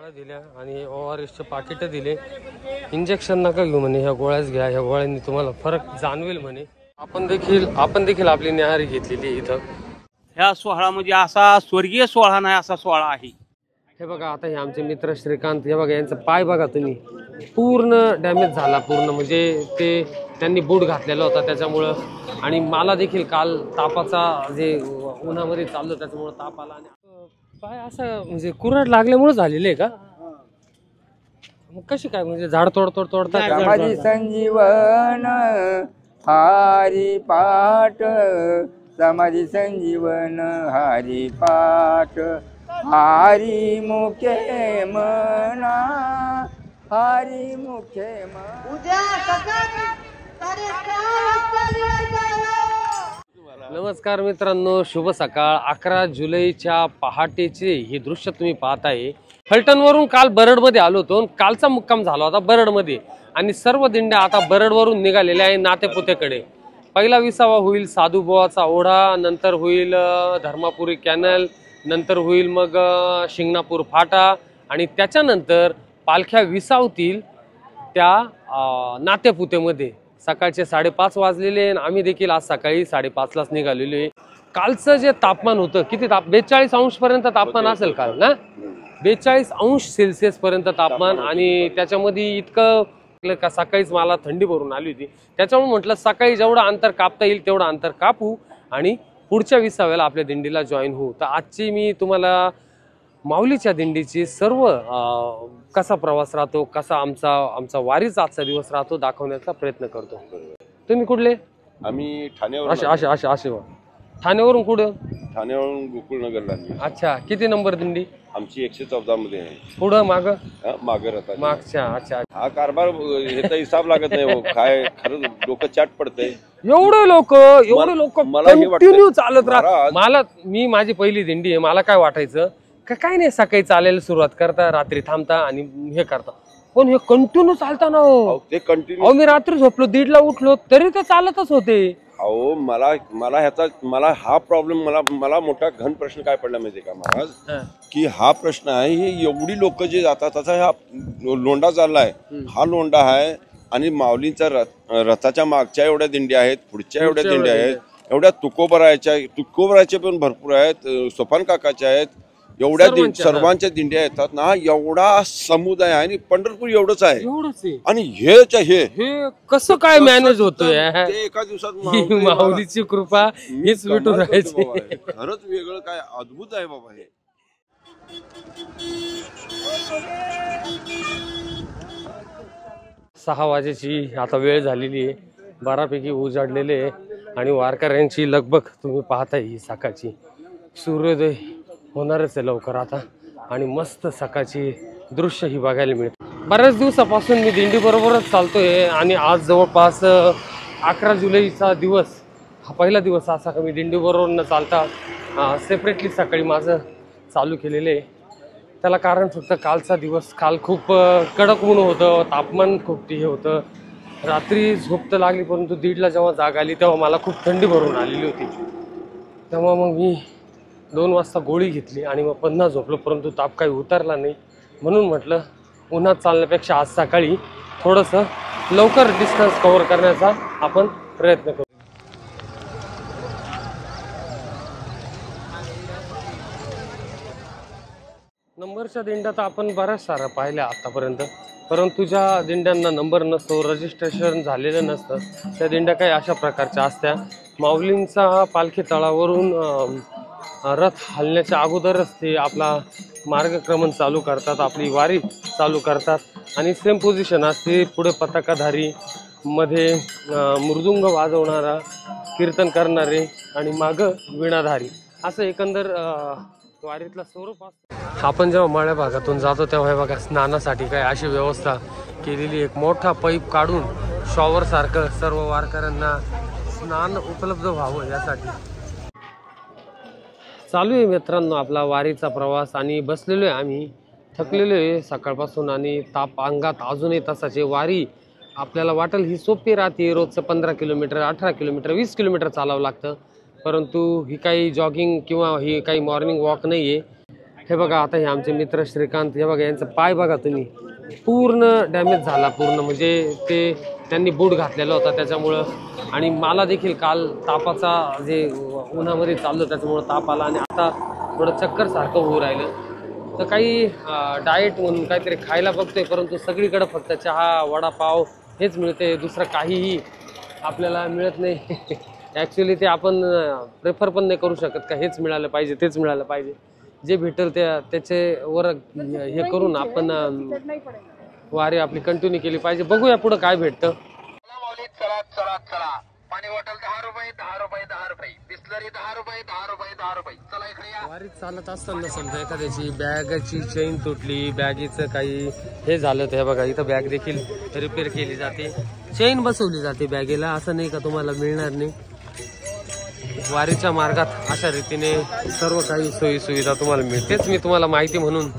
गोळ्या दिल्या आणि ORSचे पाकिट दिले. इंजेक्शन नका घेऊ म्हणे, ह्या गोळ्याच घ्या, ह्या गोळ्यांनी तुम्हाला फरक जाणवेल म्हणे. आपण देखील आपली न्याहारी घेतलेली इथं. ह्या सोहळा म्हणजे असा स्वर्गीय सोहळा नाही असा सोहळा आहे. हे बघा, आता हे आमचे मित्र श्रीकांत, हे बघा यांचा पाय बघा तुम्ही, पूर्ण डॅमेज झाला पूर्ण, म्हणजे त्यांनी बूट घातलेला होता त्याच्यामुळं. आणि मला देखील काल तापाचा जे उन्हामध्ये चाललो त्याच्यामुळं ताप आला आणि पाय असं म्हणजे कुरड लागल्यामुळे झालेलं आहे का? मग कशी काय म्हणजे झाड तोडतात? समाधी संजीवन हरी पाठ, समाधी संजीवन हरी पाठ, हरी मुखे मना, हरी मुखे मना. नमस्कार मित्रांनो, शुभ सकाळ. 11 जुलैच्या पहाटेचे हे दृश्य तुम्ही पाहताय. फलटणवरून काल बरडमध्ये आलो होतो. कालचा मुक्काम झाला होता बरडमध्ये आणि सर्व दिंड्या आता बरडवरून निघालेल्या आहे नातेपुतेकडे. पहिला विसावा होईल साधुबुवाचा ओढा, नंतर होईल धर्मापुरी कॅनल, नंतर होईल मग शिंगणापूर फाटा आणि त्याच्यानंतर पालख्या विसावतील त्या नातेपुतेमध्ये. सकाळचे 5:30 वाजलेले आणि आम्ही देखील आज सकाळी 5:30लाच निघालेलो आहे. कालचं जे तापमान होतं, किती 42 अंश पर्यंत तापमान असेल काल ना, 42 अंश सेल्सिअस पर्यंत तापमान. आणि त्याच्यामध्ये इतकं का सकाळीच मला थंडी भरून आली होती. त्याच्यामुळे म्हटलं सकाळी जेवढं अंतर कापता येईल तेवढं अंतर कापू आणि पुढच्या विसाव्याला आपल्या दिंडीला जॉईन होऊ. तर आजची मी तुम्हाला माऊलीच्या दिंडीची सर्व कसा प्रवास राहतो, कसा आमचा वारीचा आजचा दिवस राहतो दाखवण्याचा प्रयत्न करतो. तुम्ही कुठले? आम्ही ठाण्यावरून. असे ठाण्यावरून कुठं? ठाण्यावरून गोकुळनगरला. अच्छा, किती नंबर दिंडी? आमची 114 मध्ये आहे. पुढं माग मागच्या. अच्छा. हा कारभार ह्याचा हिसाब लागत नाही हो. काय खरंच डोकं चाट पडतंय. एवढे लोक कंटिन्यू चालत राहतात. मला माझी पहिली दिंडी आहे, मला काय वाटायचं काय नाही, सकाळी चालायला सुरुवात करता, रात्री थांबता आणि हे करता. पण हे कंटिन्यू चालता ना हो. ते कंटिन्यू. मी रात्री झोपलो 1:30ला उठलो तरी ते चालतच होते. अहो मला हा प्रॉब्लेम मला मोठा घन प्रश्न काय पडला माहितीये का महाराज, की हा प्रश्न आहे, ही एवढी लोक जे जातात त्याचा हा लोंढा चाललाय. हा लोंढा आहे आणि माऊलींचा रथाच्या मागच्या एवढ्या दिंड्या आहेत, पुढच्या एवढ्या दिंड्या आहेत, एवढ्या तुकोबराच्या पण भरपूर आहेत, सोपान काकाच्या आहेत, एवढ्या सर्वांच्या दिंड्या येतात ना. एवढा समुदाय आहे आणि पंढरपूर एवढंच आहे. आणि हे कसं काय मॅनेज होतोय? एका दिवसात माऊलीची कृपा हीच भेटून राहायची. खरंच वेगळं काय अद्भुत आहे बाबा हे. 6 वाजेची आता वेळ झालेली आहे. बऱ्यापैकी उजाडलेले आहे आणि वारकऱ्यांची लगबग तुम्ही पाहताय. ही सकाळची सूर्योदय होणारच आहे लवकर आता आणि मस्त सकाळची दृश्य ही बघायला मिळते. बऱ्याच दिवसापासून मी दिंडी बरोबरच चालतोय आणि आज जवळपास 11 जुलैचा दिवस हा पहिला दिवस असा का मी दिंडी बरोबर न चालता सेपरेटली सकाळी माझं चालू केलेलं आहे. त्याला कारण फक्त कालचा दिवस, काल खूप कडक ऊन होतं, तापमान खूप हे होतं, रात्री झोप तर लागली परंतु 1:30ला जेव्हा जाग आली तेव्हा मला खूप थंडी भरून आलेली होती. तेव्हा मग मी 2 वाजता गोळी घेतली आणि मग पुन्हा झोपलो, परंतु ताप काही उतरला नाही. म्हणून म्हटलं उन्हात चालण्यापेक्षा आज सकाळी थोडंसं लवकर डिस्टन्स कव्हर करण्याचा आपण प्रयत्न करू. नंबरच्या दिंड्या तर आपण बऱ्याच साऱ्या पाहिल्या आतापर्यंत, परंतु ज्या दिंड्यांना नंबर नसतो, रजिस्ट्रेशन झालेलं नसतं, त्या दिंड्या काही अशा प्रकारच्या असत्या. माऊलींचा पालखी तळावरून रथ हलण्याच्या अगोदरच ते आपला मार्गक्रमण चालू करतात, आपली वारी चालू करतात आणि सेम पोझिशन असते. पुढे पताकाधारी, मध्ये मृदुंग वाजवणारा, कीर्तन करणारे आणि मागं वीणाधारी, असं एकंदर वारीतला स्वरूप असतं. आपण जेव्हा मळ्या भागातून जातो तेव्हा हे बघा स्नानासाठी काय अशी व्यवस्था केलेली. एक मोठा पाईप काढून शॉवर सारखं सर्व वारकऱ्यांना स्नान उपलब्ध व्हावं यासाठी चालू आहे मित्रांनो आपला वारीचा प्रवास. आणि बसलेलो आहे आम्ही, थकलेलो आहे सकाळपासून आणि ताप अंगात अजूनही तसाच आहे. वारी आपल्याला वाटेल ही सोपी राहते, रोजचं 15 किलोमीटर, 18 किलोमीटर, 20 किलोमीटर चालावं लागतं, परंतु ही काही जॉगिंग किंवा ही काही मॉर्निंग वॉक नाही आहे. हे बघा आता हे आमचे मित्र श्रीकांत, हे बघा यांचा पाय बघा तुम्ही, पूर्ण डॅमेज झाला पूर्ण, म्हणजे त्यांनी बूट घातलेला होता त्याच्यामुळं. आणि मला देखील काल तापाचा जे उन्हामध्ये चाललो त्याच्यामुळं ताप आला आणि आता थोडं चक्कर सारखं होऊ राहिलं. तर काही डाएट म्हणून काहीतरी खायला बघतोय, परंतु सगळीकडे फक्त चहा वडापाव हेच मिळते, दुसरं काहीही आपल्याला मिळत नाही. ॲक्च्युली ते आपण प्रेफर पण नाही करू शकत का हेच मिळालं पाहिजे तेच मिळालं पाहिजे. जे भेटेल त्याच्यावर हे करून आपण वारी आपली कंटिन्यू केली पाहिजे. बघूया पुढं काय भेटतं. पाणी बॉटल 10 रुपये 10 रुपये 10 रुपये, बिस्लरी 10 रुपये 10 रुपये 10 रुपये. चला इकडे या. वारीत चालत असताना समजा एखाद्याची बॅगची चेन तुटली, बॅगीचं काही हे झालं तर हे बघा इथं बॅग देखील रिपेअर केली जाते, चेन बसवली जाते बॅगेला. असं नाही का तुम्हाला मिळणार नाही. वारीच्या मार्गात अशा रीतीने सर्व काही सोयी सुविधा तुम्हाला मिळतेच. मी तुम्हाला माहिती म्हणून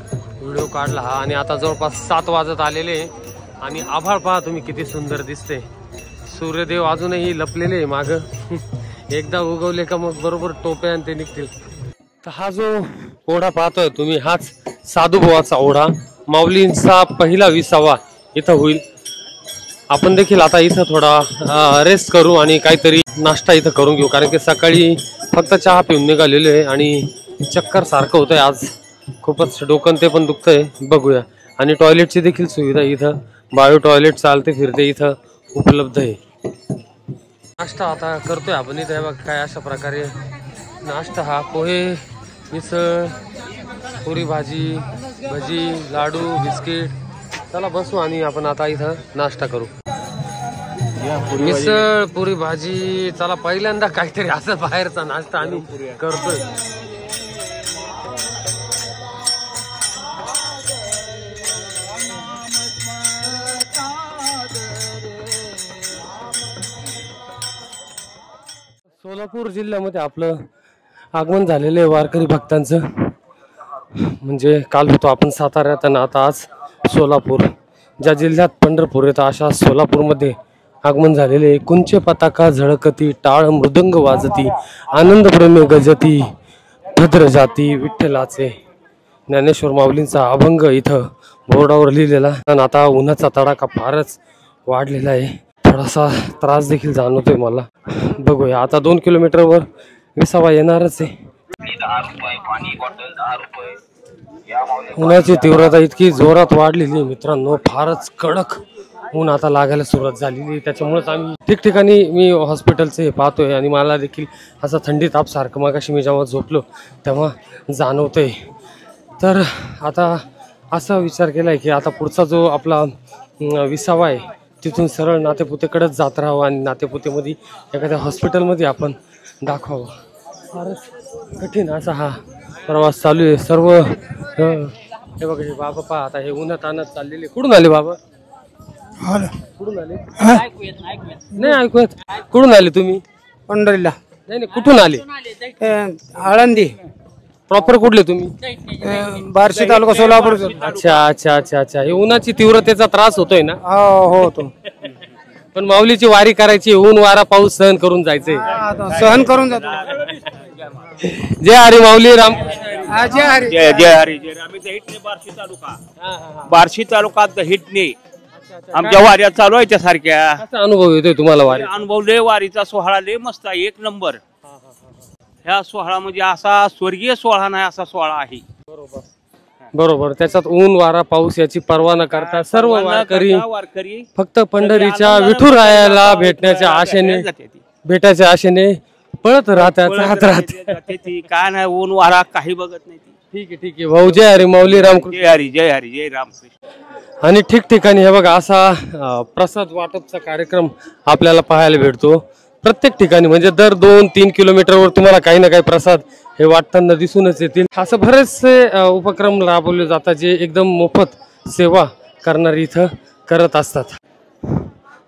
व्हिडिओ काढला हा. आणि आता जवळपास 7 वाजत आलेले आणि आभाळ पहा तुम्ही किती सुंदर दिसते. सूर्यदेव अजूनही लपलेले आहे माग. एकदा उगवले का मग बरोबर टोप्या आणि ते निघतील. तर हा जो ओढा पाहतोय तुम्ही हाच साधुभावाचा ओढा. माऊलींचा पहिला 20वा इथं होईल. आपण देखील आता इथं थोडा रेस्ट करू आणि काहीतरी नाश्ता इथं करून घेऊ, कारण की सकाळी फक्त चहा पिऊन निघालेलो आहे आणि चक्कर सारखं होतंय आज. खूपच डोकं ते पण दुखतंय. बघूया. आणि टॉयलेटची देखील सुविधा इथं, बायो टॉयलेट चालते फिरते इथं उपलब्ध आहे. नाश्ता आता करतोय आपण इथे. बघ काय अशा प्रकारे नाश्ता हा पोहे, मिसळ, पुरी भाजी, भजी, लाडू, बिस्किट. चला बसू आणि आपण आता इथं नाश्ता करू. मिसळ पुरी भाजी. चला पहिल्यांदा काहीतरी असं बाहेरचा नाश्ता आम्ही करतोय. सोलापूर जिल्ह्यामध्ये आपलं आगमन झालेलं आहे वारकरी भक्तांचं. म्हणजे काल होतो आपण साताऱ्यात आणि आता आज सोलापूर. ज्या जिल्ह्यात पंढरपूर येतं अशा सोलापूरमध्ये आगमन झालेले आहे. कुंचे पताका झळकती, टाळ मृदंग वाजती, आनंद प्रेमे गजती, भद्र जाती विठ्ठलाचे. ज्ञानेश्वर माऊलींचा अभंग इथं बोर्डावर लिहिलेला. आणि आता उन्हाचा तडाखा फारच वाढलेला आहे. थोडासा त्रास देखील जाणवतोय मला. बघूया आता 2 किलोमीटरवर 20वा येणारच आहे. उन्हाची तीव्रता इतकी जोरात वाढलेली मित्रांनो, फारच कडक ऊन आता लागायला सुरुवात झालेली. त्याच्यामुळेच आम्ही ठिकठिकाणी मी हॉस्पिटलचे पाहतोय आणि मला देखील असं थंडी ताप सारखं मगाशी मी जेव्हा झोपलो तेव्हा जाणवतंय. तर आता असा विचार केला आहे की आता पुढचा जो आपला 20वा आहे तिथून सरळ नातेपुतेकडेच जात राहावं आणि नातेपुतेमध्ये एखाद्या हॉस्पिटलमध्ये आपण दाखवावं. फारच कठीण असा हा प्रवास चालू आहे. सर्व हे बघा हे बाबा पहा आता हे उन्हात आणत चाललेले. कुठून आले बाबा? कुठून आले? नाही ऐकू येत. कुठून आले तुम्ही? पंढरीला. नाही कुठून आले? आळंदी. प्रॉपर कुठले तुम्ही? बार्शी तालुका सोलापूर. अच्छा अच्छा अच्छा अच्छा. हे उन्हाची तीव्रतेचा त्रास होतोय ना? हो होतो. पण माऊलीची वारी करायची, ऊन वारा पाऊस सहन करून जायचंय. सहन करून जातो. जय हरी माऊली राम. जय हरी. जय जय हरी जय. आम्ही दहिटणे बार्शी तालुका, बार्शी तालुका दहिटणे आमच्या वाऱ्या चालू आहे त्या सारख्या. कसा अनुभव येतोय तुम्हाला वारी? अनुभव लय. वारीचा सोहळा लय मस्त आहे, 1 नंबर. ह्या सोहळा म्हणजे असा स्वर्गीय सोहळा नाही असा सोहळा आहे. बरोबर. त्याच्यात ऊन वारा पाऊस याची पर्वा न करता सर्व वारकरी फक्त पंढरीच्या विठुरायाला भेटण्याच्या आशेने पळत राहतात. काय नाही ऊन वारा काही बघत नाही. ठीक आहे ठीक आहे भाऊ. जय हरी माऊली राम. जय हरी जय हरी जय रामकृष्ण. आणि ठिकठिकाणी हे बघा असा प्रसाद वाटपचा कार्यक्रम आपल्याला पाहायला भेटतो प्रत्येक ठिकाणी. म्हणजे दर 2-3 किलोमीटरवर तुम्हाला काही ना काही प्रसाद हे वाटताना दिसूनच येतील. असं बरेचसे उपक्रम राबवले जातात जे एकदम मोफत सेवा करणारी इथं करत असतात.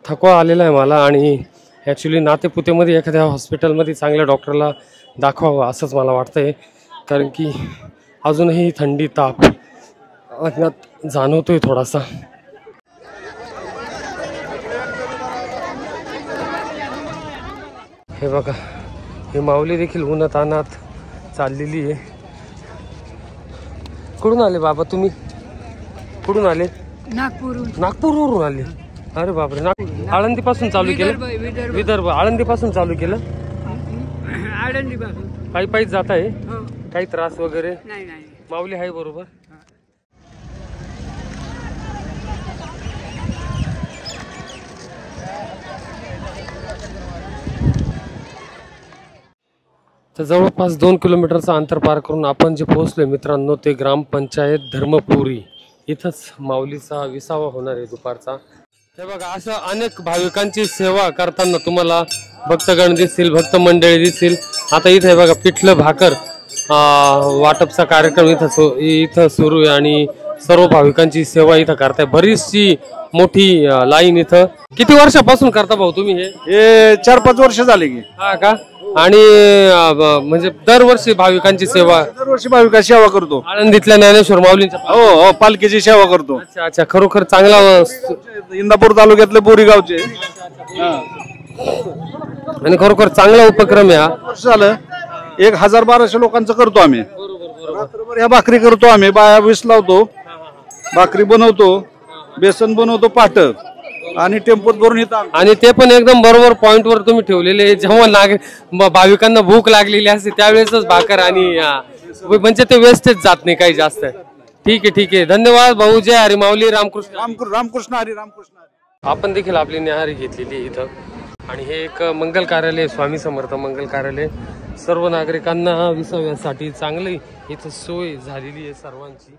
थकवा आलेला आहे मला आणि ॲक्च्युली नातेपुतेमध्ये एखाद्या हॉस्पिटलमध्ये चांगल्या डॉक्टरला दाखवावं असंच मला वाटतंय, कारण की अजूनही थंडी ताप अंगात जाणवतोय थोडासा. हे बघा हे माऊली देखील उन्हात आणत चाललेली आहे. कुठून आले बाबा तुम्ही? कुठून आले? नागपूरहून. नागपूरवरून आले. अरे बापरे. नागपूर आळंदी पासून चालू केलं? विदर्भ आळंदी पासून चालू केलं? आळंदीपासून. पायी पायी जात आहे? हो. काही त्रास वगैरे? नाही नाही. माऊली आहे बरोबर? तर जवळपास 2 किलोमीटरचं अंतर पार करून आपण जे पोहोचलोय मित्रांनो ते ग्रामपंचायत धर्मपुरी. इथंच माऊलीचा विसावा होणार आहे दुपारचा. हे बघा असं अनेक भाविकांची सेवा करताना तुम्हाला भक्तगण दिसतील, भक्त मंडळी दिसतील. आता इथे बघा पिठलं भाकर वाटपचा कार्यक्रम इथं सुरू आहे आणि सर्व भाविकांची सेवा इथं करताय. बरीचशी मोठी लाईन इथं. किती वर्षापासून करता भाऊ तुम्ही हे? 4-5 वर्ष झाले की. हा का? आणि म्हणजे दरवर्षी भाविकांची सेवा? दरवर्षी भाविकांची सेवा करतो. आळंदीतल्या ज्ञानेश्वर माऊलींच्या? हो, पालखीची सेवा करतो. अच्छा अच्छा. खरोखर चांगला. इंदापूर तालुक्यातले बोरी गावचे आणि खरोखर चांगला उपक्रम आहे हा. वर्ष झालं 1000-1200 लोकांचं करतो आम्ही. रात्रभर ह्या भाकरी करतो आम्ही. बाया वीस लावतो, भाकरी बनवतो, बेसन बनवतो पाट आणि टेम्पोत भरून येतात. आणि ते पण एकदम बरोबर पॉइंट वर तुम्ही ठेवलेले. जेव्हा भाविकांना भूक लागलेली असते त्यावेळेसच भाकर आणि म्हणजे ते वेस्टेज जात नाही काही जास्त. ठीक आहे ठीक आहे. धन्यवाद भाऊ. जय हरी माऊली. रामकृष्ण रामकृष्ण हरी. रामकृष्ण हरी. आपण देखील आपली न्याहारी घेतलेली इथं. आणि हे एक मंगल कार्यालय, स्वामी समर्थ मंगल कार्यालय. सर्व नागरिकांना विसाव्यासाठी चांगली इथं सोय झालेली आहे सर्वांची.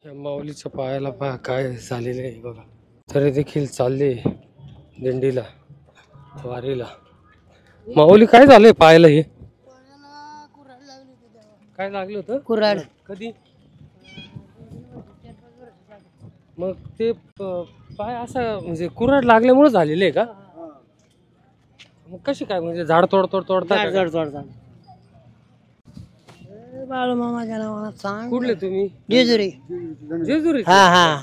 या माऊलीच्या पायाला पहा काय झालेलं आहे बघा. तरी देखील चालले दिंडीला, वारीला. माऊली काय झालंय पायाला? हे काय लागलं होतं? कुऱ्हाड. कधी? मग ते पाय असा म्हणजे कुऱ्हाड लागल्यामुळे झालेलं आहे का? मग कशी काय म्हणजे झाड तोडता? बाळूमामाच्या नावानं सांग. कुठले तुम्ही? जेजुरी. जेजुरी? हा हा.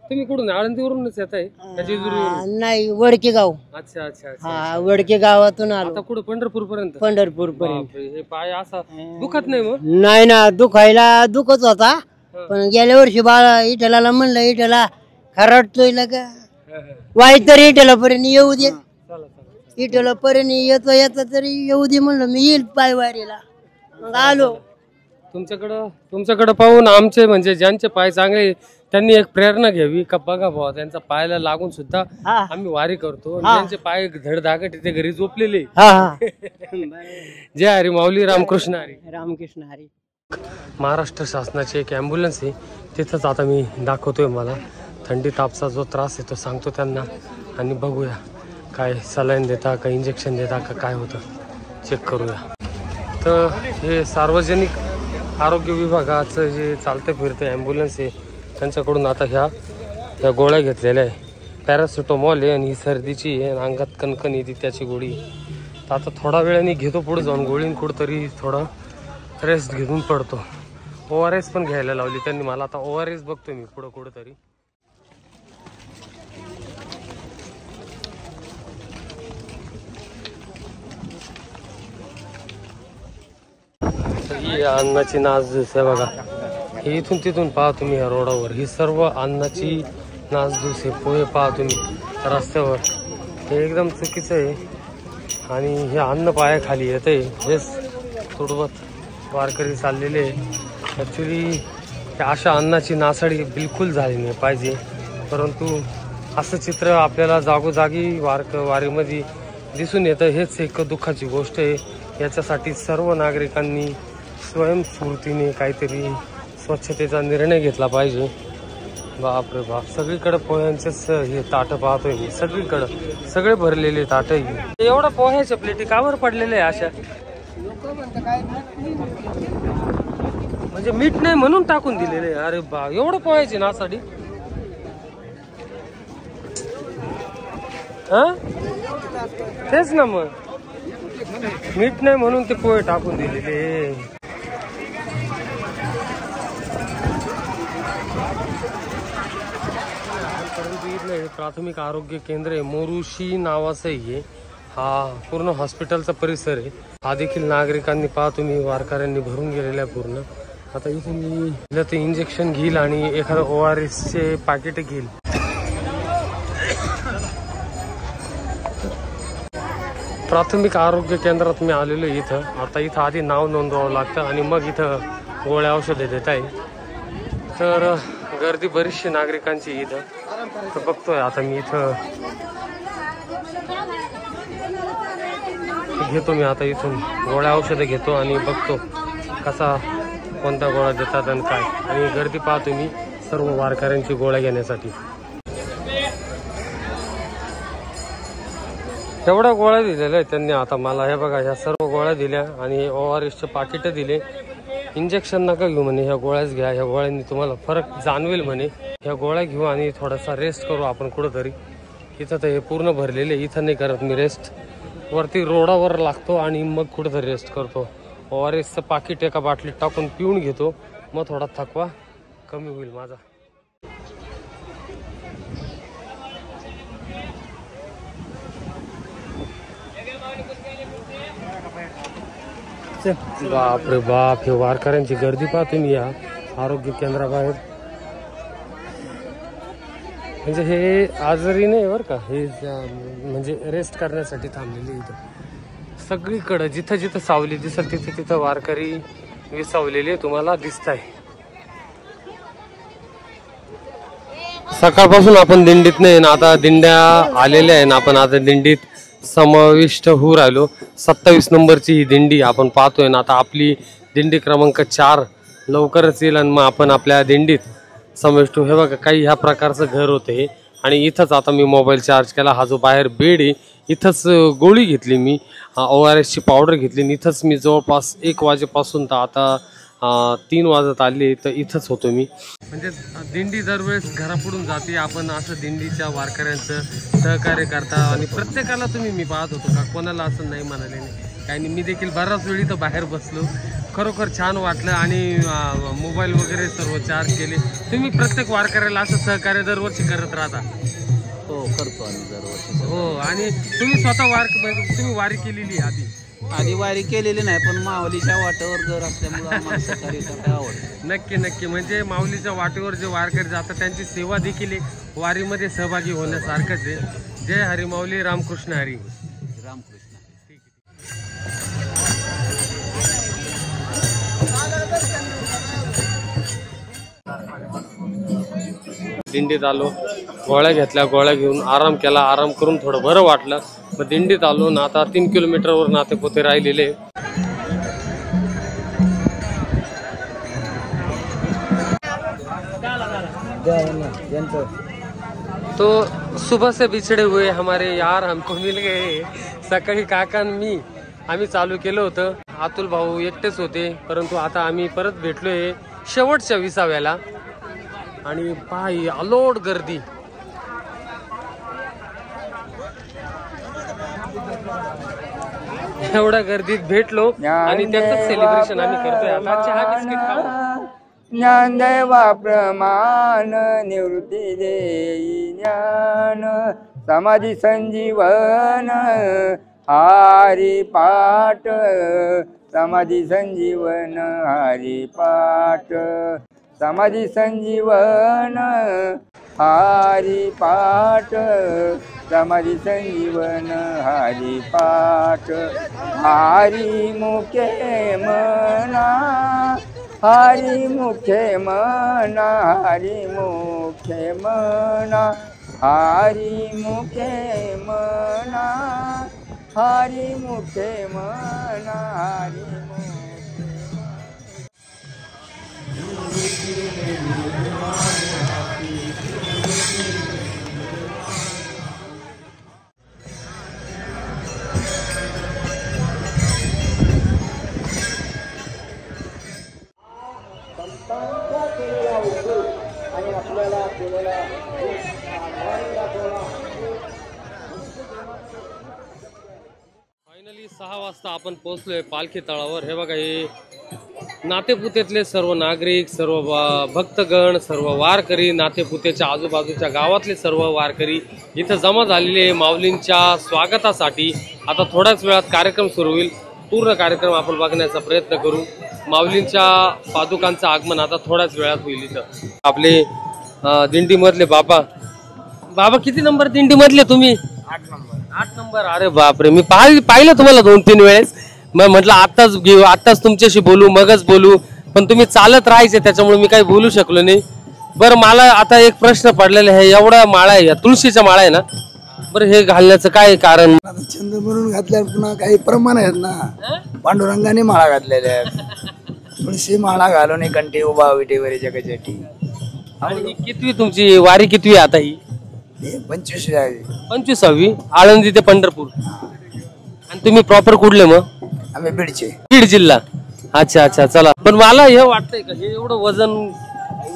तुम्ही कुठून? आळंदीवरूनच येत आहे का जेजुरीवरून? नाही, वडके गाव. अच्छा अच्छा अच्छा. हा, वडके गावातून आलो. आता कुठं? पंढरपूर पर्यंत? पंढरपूर पर्यंत. हे पाय असा दुखत नाही मग? नाही ना, दुखायला दुखत होता. पण गेल्या वर्षी बाळा इटलाला म्हणलं, इटला खरडतोय का वाईट तरी इटला पर्यंत येऊ दे. इटला पर्यंत येतो तरी येऊ दे म्हणलं, मी येईल पाय वारीला. मग आलो. तुमच्याकडं पाहून आमचे म्हणजे ज्यांचे पाय चांगले त्यांनी एक प्रेरणा घ्यावी का बघा भावा त्यांचा पायाला लागून सुद्धा आम्ही वारी करतो. ज्यांचे पाय धडधाकट ते घरी झोपलेले. जय हरी माऊली. रामकृष्ण हरी. रामकृष्ण हरी. महाराष्ट्र शासनाची एक ॲम्ब्युलन्स आहे तिथंच आता मी दाखवतोय. मला थंडी तापचा जो त्रास आहे तो सांगतो त्यांना आणि बघूया काय सलाईन देता का इंजेक्शन देता का काय होतं चेक करूया. तर हे सार्वजनिक आरोग्य विभागाचं जे चालतं फिरतं ॲम्ब्युलन्स आहे त्यांच्याकडून आता ह्या गोळ्या घेतलेल्या आहे. पॅरासिटामॉल आहे आणि ही सर्दीची आहे, अंगात कणकण येते त्याची गोळी. तर आता थोडा वेळाने घेतो पुढे जाऊन गोळी, कुठंतरी थोडा रेस्ट घेऊन पडतो. ORS पण घ्यायला लावली त्यांनी मला. आता ORS बघतोय मी पुढं कुठंतरी. ही अन्नाची नासधूस आहे बघा. हे इथून तिथून पहा तुम्ही या रोडावर ही सर्व अन्नाची नासधूस आहे. पोहे पहा तुम्ही रस्त्यावर. हे एकदम चुकीचं आहे आणि हे अन्न पायाखाली येते. हेच तुडवत वारकरी चाललेले. ॲक्च्युली अशा अन्नाची नासाडी बिलकुल झाली नाही पाहिजे. परंतु असं चित्र आपल्याला जागोजागी वारीमध्ये दिसून येतं. हेच एक दुःखाची गोष्ट आहे. याच्यासाठी सर्व नागरिकांनी स्वयंस्फूर्तीने काहीतरी स्वच्छतेचा निर्णय घेतला पाहिजे. बापरे बाप. सगळीकडे पोह्यांचेच हे ताटं पाहतोय मी. सगळीकडं सगळे भरलेले ताटं. एवढा पोह्याच्या प्लेटी कावर पडलेले आहे अशा? म्हणजे मीठ नाही म्हणून टाकून दिलेले. अरे बा, एवढं पोह्याची नासाडी. हा तेच ना. मग मीठ नाही म्हणून ते पोहे टाकून दिलेले. परंतु इथलं प्राथमिक आरोग्य केंद्र आहे, मोरुशी नावाचं आहे. हा पूर्ण हॉस्पिटलचा परिसर आहे. हा देखील नागरिकांनी पहा तुम्ही वारकऱ्यांनी भरून गेलेला आहे पूर्ण. आता इथे मी ते इंजेक्शन घेईल आणि एखादं ORS चे पाकिट घेईल. प्राथमिक आरोग्य केंद्रात मी आलेलो इथं. आता इथं आधी नाव नोंदवावं लागतं आणि मग इथं गोळ्या औषधे देत आहे. तर गर्दी बरीचशी नागरिकांची इथं. तर बघतोय आता मी इथं घेतो. मी आता इथून गोळ्या औषधे घेतो आणि बघतो कसा कोणत्या गोळ्या देतात आणि काय. आणि गर्दी पाहतो मी सर्व वारकऱ्यांची गोळ्या घेण्यासाठी. एवढ्या गोळ्या दिलेल्या आहेत त्यांनी आता मला. हे बघा ह्या सर्व गोळ्या दिल्या आणि ORSचे पाकिटं दिले. इंजेक्शन नका घेऊ म्हणे, ह्या गोळ्याच घ्या, ह्या गोळ्यांनी तुम्हाला फरक जाणवेल म्हणे. ह्या गोळ्या घेऊ आणि थोडासा रेस्ट करू आपण कुठंतरी. इथं तर हे पूर्ण भरलेले, इथं नाही करत मी रेस्ट. वरती रोडावर लागतो आणि मग कुठंतरी रेस्ट करतो. ORSचं पाकिट एका बाटलीत टाकून पिऊन घेतो, मग थोडा थकवा कमी होईल माझा. बाप रे बाप, हे वारकऱ्यांची गर्दी पहा तुम्ही या आरोग्य केंद्राबाहेर. म्हणजे हे आजारी नाही बरं का, हे म्हणजे रेस्ट करण्यासाठी थांबलेले इथं. सगळीकडं जिथं जिथं सावली दिसत तिथं तिथं वारकरी विसावलेले तुम्हाला दिसत आहे. सकाळपासून आपण दिंडीत नाही ना, आता दिंड्या आलेल्या आहे ना, आपण आता दिंडीत समाविष्ट होऊ राहिलो. 27 नंबरची ही दिंडी आपण पाहतोय ना. आता आपली दिंडी क्रमांक 4 लवकरच येईल आणि मग आपण आपल्या दिंडीत समाविष्ट होऊ. हे बघा काही ह्या प्रकारचं घर होतं हे. आणि इथंच आता मी मोबाईल चार्ज केला. हा जो बाहेर बेड आहे इथंच गोळी घेतली मी, ORSची पावडर घेतली. इथंच मी जवळपास 1 वाजेपासून तर आता 3 वाजत आले तर इथंच होतो मी. म्हणजे दिंडी दरवेळेस घरापुढून जाते. आपण असं दिंडीच्या वारकऱ्यांचं सहकार्य करता आणि प्रत्येकाला तुम्ही मी पाहत होतो का कोणाला असं नाही म्हणाले नाही काही. मी देखील बराच वेळी तर बाहेर बसलो. खरोखर छान वाटलं आणि मोबाईल वगैरे सर्व चार्ज केले. तुम्ही प्रत्येक वारकऱ्याला असं सहकार्य दरवर्षी करत राहता? हो करतो आम्ही दरवर्षी. हो. आणि तुम्ही स्वतः तुम्ही वारी केलेली आधी वारी केलेली नाही, पण माऊलीच्या वाटेवर घर असल्यामुळे आम्हाला सहकार्य करायला आवडतं. नक्की नक्की. म्हणजे माऊलीच्या वाटेवर जे वारकरी जातात त्यांची सेवा देखील वारीमध्ये सहभागी होण्यासारखंच आहे. जय हरी माऊली, रामकृष्ण हरी. रामकृष्ण. दिंडीत आलो, गोळ्या घेतल्या, गोळ्या घेऊन आराम केला. आराम करून थोडं बरं वाटलं. मग दिंडीत आलो ना. आता 3 किलोमीटरवर नातेपोते राहिलेले. तो सुबह से बिछड़े हुए हमारे यार हमको मिल गए. सकाळी काका मी आम्ही चालू केलं होतं. अतुल भाऊ एकटेच होते, परंतु आता आम्ही परत भेटलोय शेवटच्या 20व्याला. आणि पायी अलोट गर्दी. एवढ्या गर्दीत भेटलो आणि त्याचं सेलिब्रेशन आम्ही करतोय. आता चहा बिस्किट खाऊ. ज्ञानदेवा प्रमाण निवृत्ती देई ज्ञान समाधी संजीवन हरी पाठ समाधी संजीवन हरी पाठ समाधी संजीवन हरी पाठ समाधी संजीवन हरी पाठ हरी मुखे मना हरी मुखे मना हरी मुखे मना हरी मुखे मना हरी मुखे मना हरी मुखे. 6 वाजता आपण पोहोचलोय पालखी तळावर. हे बघा, हे नातेपुतेतले सर्व नागरिक, सर्व भक्तगण, सर्व वारकरी, नातेपुतेच्या आजूबाजूच्या गावातले सर्व वारकरी इथं जमा झालेले माऊलींच्या स्वागतासाठी. आता थोड्याच वेळात कार्यक्रम सुरू होईल. पूर्ण कार्यक्रम आपण बघण्याचा प्रयत्न करू. माऊलींच्या पादुकांचं आगमन आता थोड्याच वेळात होईल. इथं आपले दिंडीमधले बाबा किती नंबर दिंडीमधले तुम्ही? 8 नंबर. अरे बापरे, मी पाहिलं तुम्हाला 2-3 वेळेस. मग म्हटलं आत्ताच तुमच्याशी बोलू, मगच बोलू, पण तुम्ही चालत राहायचे त्याच्यामुळे मी काही बोलू शकलो नाही. बरं, मला आता एक प्रश्न पडलेला आहे. एवढ्या माळा आहे, या तुळशीच्या माळा आहे ना, बरं हे घालण्याचं काय कारण? छंद म्हणून घातल्यावर पुन्हा काही प्रमाण आहेत ना. पांडुरंगाने माळा घातलेल्या आहेत. तुळशी माळा घालून कंठी उभा विटेवर जगासाठी. आणि कितवी तुमची वारी कितवी आता? ही 25वी. आळंदी ते पंढरपूर. आणि तुम्ही प्रॉपर कुठले मग? आम्ही बीड जिल्हा. अच्छा. चला, पण मला हे वाटतंय का हे एवढं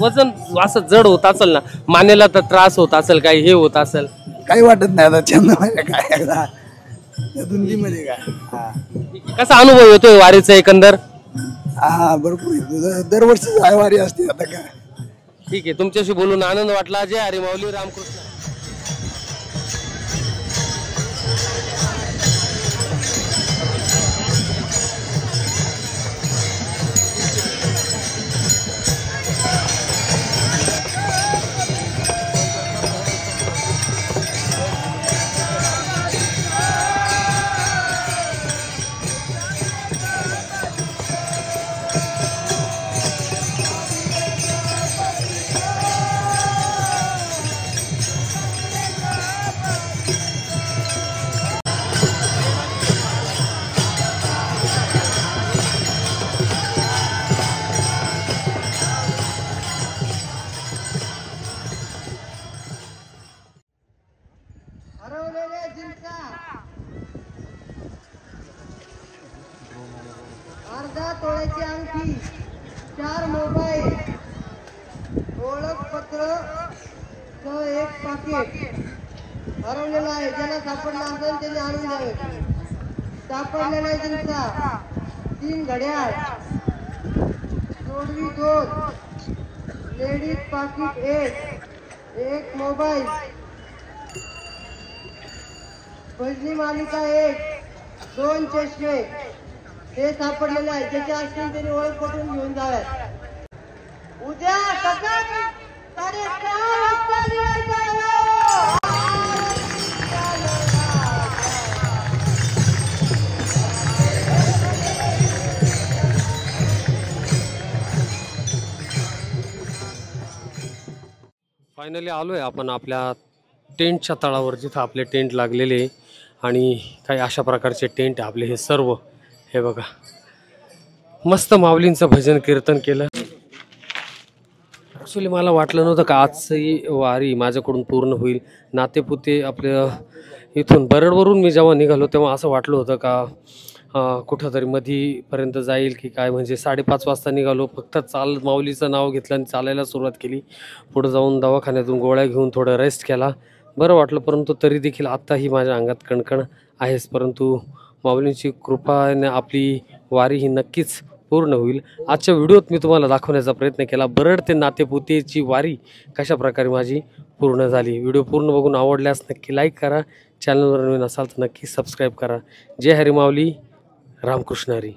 वजन असं जड होत असेल ना, मानेला तर त्रास होत असेल, काही हे होत असेल? काही वाटत नाही. आता छंद काय धुंदीमध्ये काय कसा अनुभव येतोय वारीचा एकंदर? भरपूर दरवर्षी वारी असते. आता काय ठीक आहे, तुमच्याशी बोलून आनंद वाटला. जय हरी माऊली, रामकृष्ण. अर्धा तोळ्याची अंगठी, 4 मोबाईल, ओळखपत्र, एक पाकिट हरवलेला आहे. ज्याला सापडला असेल त्याने आणून द्यावे. सापडलेल्या जिन्सा 3 घड्याळ, जोडवी 2, लेडीज पाकिट 1 मोबाईल, भजनी मालिका 1, 2 चष्मे हे सापडलेले आहे. ज्याचे असतील त्यांनी ओळख पटवून घेऊन जाव्यात. उद्या सकाळी 6:30 वाजता निघायचं. फायनली आलोय आपण आपल्या टेंटच्या तळावर, जिथं आपले टेंट लागलेले आणि काही अशा प्रकारचे टेंट आपले हे सर्व. हे बघा, मस्त माऊलींचं भजन कीर्तन केलं. ॲक्च्युली मला वाटलं नव्हतं का आजची वारी माझ्याकडून पूर्ण होईल. नातेपुते आपल्या इथून बरडवरून मी जेव्हा निघालो तेव्हा असं वाटलं होतं का कुठंतरी मधीपर्यंत जाईल की काय. म्हणजे 5:30 वाजता निघालो, फक्त माऊलीचं नाव घेतलं आणि चालायला सुरुवात केली. पुढे जाऊन दवाखान्यातून गोळ्या घेऊन थोडं रेस्ट केला, बरं वाटलं. परंतु तरी देखील आत्ताही माझ्या अंगात कणकण आहेच. परंतु माऊलींची कृपाने आपली वारी ही नक्कीच पूर्ण होईल. आजच्या व्हिडिओत मी तुम्हाला दाखवण्याचा प्रयत्न केला बरड ते नातेपुतेची वारी कशा प्रकारे माझी पूर्ण झाली. व्हिडिओ पूर्ण बघून आवडल्यास नक्की लाईक करा. चॅनलवर नवीन असाल तर नक्की सबस्क्राईब करा. जय हरी माऊली, रामकृष्ण हरी.